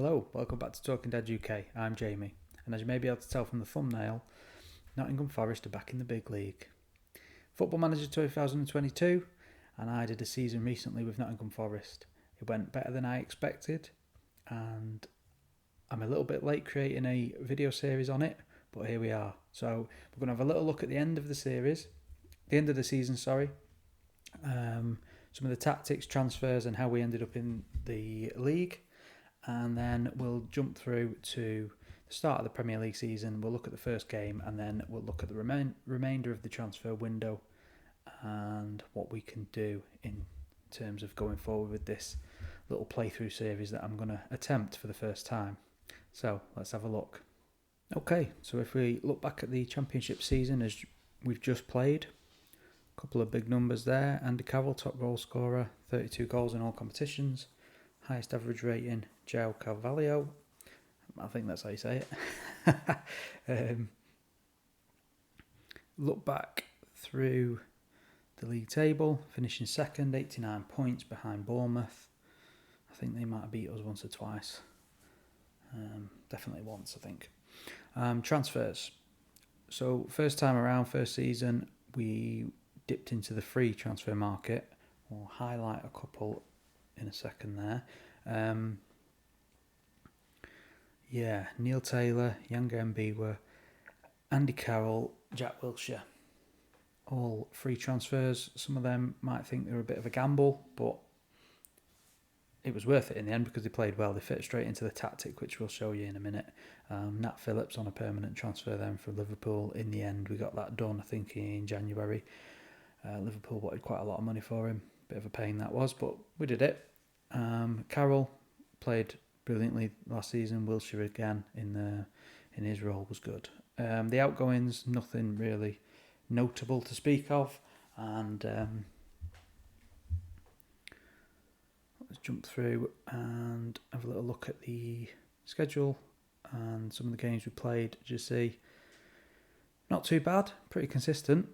Hello, welcome back to Talking Dad UK. I'm Jamie, and as you may be able to tell from the thumbnail, Nottingham Forest are back in the big league. Football Manager 2022, and I did a season recently with Nottingham Forest. It went better than I expected, and I'm a little bit late creating a video series on it, but here we are. So we're going to have a little look at the end of the season, some of the tactics, transfers, and how we ended up in the league. And then we'll jump through to the start of the Premier League season. We'll look at the first game, and then we'll look at the remainder of the transfer window and what we can do in terms of going forward with this little playthrough series that I'm going to attempt for the first time. So let's have a look. Okay, so if we look back at the Championship season as we've just played, a couple of big numbers there. Andy Carroll, top goal scorer, 32 goals in all competitions. Highest average rating, João Carvalho. I think that's how you say it. Look back through the league table, finishing second, 89 points behind Bournemouth. I think they might have beat us once or twice. Definitely once, I think. Transfers. So first time around, first season, we dipped into the free transfer market. We'll highlight a couple in a second there. Neil Taylor, Younger Mbiwa, Andy Carroll, Jack Wilshere. All free transfers. Some of them might think they were a bit of a gamble, but it was worth it in the end because they played well. They fit straight into the tactic, which we'll show you in a minute. Nat Phillips on a permanent transfer then from Liverpool. In the end, we got that done, I think, in January. Liverpool wanted quite a lot of money for him. Bit of a pain that was, but we did it. Carroll played brilliantly last season. Wilshere again in his role was good. The outgoings, nothing really notable to speak of. And let's jump through and have a little look at the schedule and some of the games we played. As you see, not too bad, pretty consistent.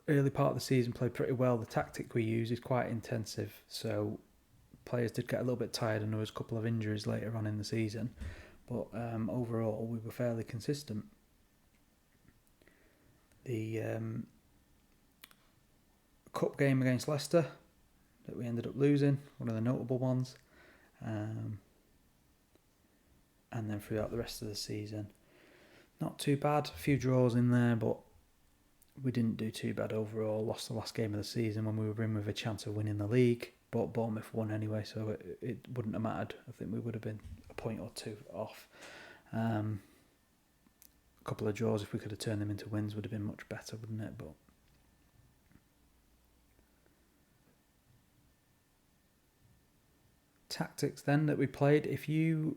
Early part of the season played pretty well. The tactic we use is quite intensive, so players did get a little bit tired and there was a couple of injuries later on in the season, but overall we were fairly consistent. The cup game against Leicester that we ended up losing, one of the notable ones, and then throughout the rest of the season not too bad, a few draws in there, but we didn't do too bad overall. Lost the last game of the season when we were in with a chance of winning the league, but Bournemouth won anyway, so it wouldn't have mattered. I think we would have been a point or two off. A couple of draws, if we could have turned them into wins, would have been much better, wouldn't it? But tactics then that we played, if you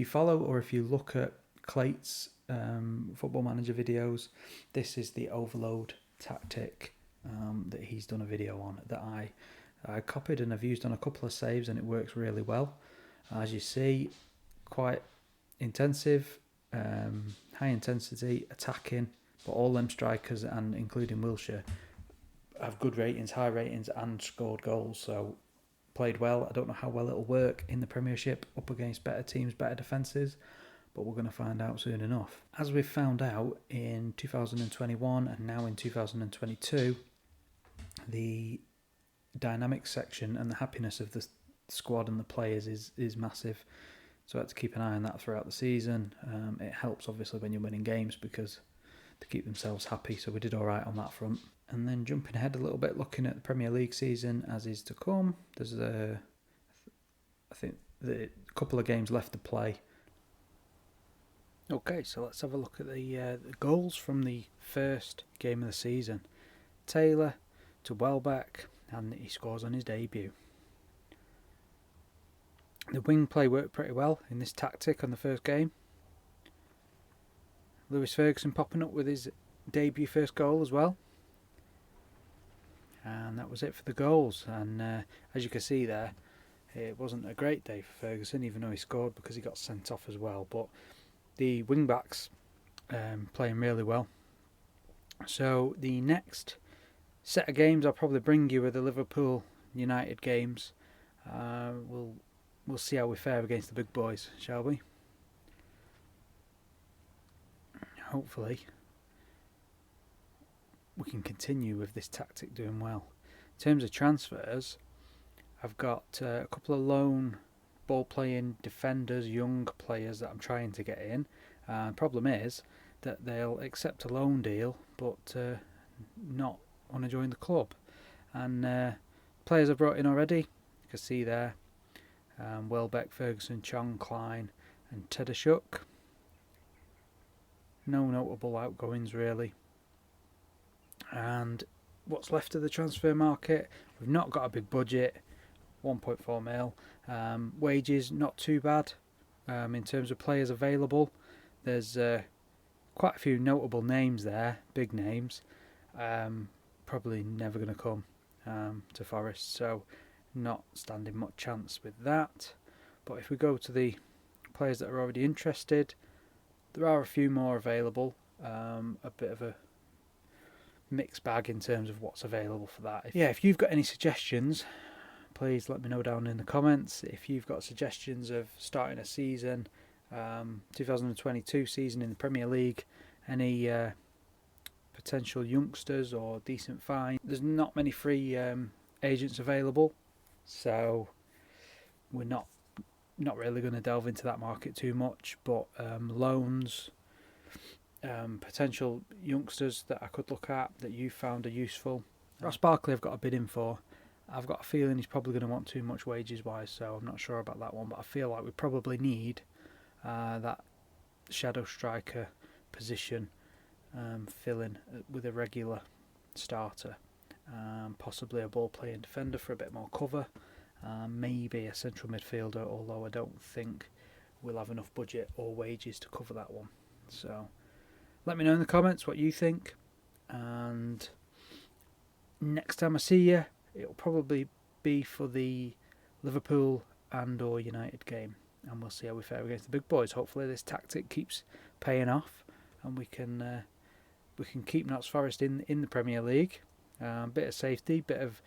follow or if you look at Clate's Football Manager videos, this is the overload tactic that he's done a video on that I copied and I've used on a couple of saves, and it works really well. As you see, quite intensive, high intensity, attacking, but all them strikers, and including Wilshere, have good ratings, high ratings, and scored goals, so played well. I don't know how well it'll work in the Premiership up against better teams, better defences, but we're going to find out soon enough. As we've found out in 2021 and now in 2022, the dynamics section and the happiness of the squad and the players is massive. So I had to keep an eye on that throughout the season. It helps obviously when you're winning games because to keep themselves happy. So we did all right on that front. And then jumping ahead a little bit, looking at the Premier League season as is to come. There's a couple of games left to play. Okay, so let's have a look at the goals from the first game of the season. Taylor to Welbeck, and he scores on his debut. The wing play worked pretty well in this tactic on the first game. Lewis Ferguson popping up with his debut first goal as well. And that was it for the goals. And as you can see there, it wasn't a great day for Ferguson, even though he scored because he got sent off as well. But the wing backs playing really well. So the next set of games I'll probably bring you are the Liverpool United games. We'll see how we fare against the big boys, shall we? Hopefully we can continue with this tactic doing well. In terms of transfers, I've got a couple of loan ball-playing defenders, young players that I'm trying to get in. Problem is that they'll accept a loan deal, but not want to join the club. And players I've brought in already, you can see there, Welbeck, Ferguson, Chong, Klein and Tedashuk. No notable outgoings really. And what's left of the transfer market, we've not got a big budget, 1.4 mil. Wages not too bad. In terms of players available, there's quite a few notable names there, big names. Probably never going to come to Forest, so not standing much chance with that. But if we go to the players that are already interested, there are a few more available. A bit of a mixed bag in terms of what's available for that. If you've got any suggestions, please let me know down in the comments. If you've got suggestions of starting a season, 2022 season in the Premier League, any potential youngsters or decent find. There's not many free agents available, so we're not really going to delve into that market too much, but loans, potential youngsters that I could look at that you found are useful. Ross Barkley I've got a bid in for. I've got a feeling he's probably going to want too much wages wise, so I'm not sure about that one, but I feel like we probably need that shadow striker position filling with a regular starter, possibly a ball playing defender for a bit more cover, maybe a central midfielder, although I don't think we'll have enough budget or wages to cover that one. So let me know in the comments what you think, and next time I see you, it'll probably be for the Liverpool and or United game, and we'll see how we fare against the big boys. Hopefully this tactic keeps paying off and we can keep Notts Forest in the Premier League. Bit of safety, bit of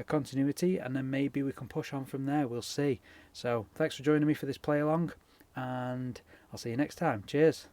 continuity, and then maybe we can push on from there. We'll see. So thanks for joining me for this play along, and I'll see you next time. Cheers.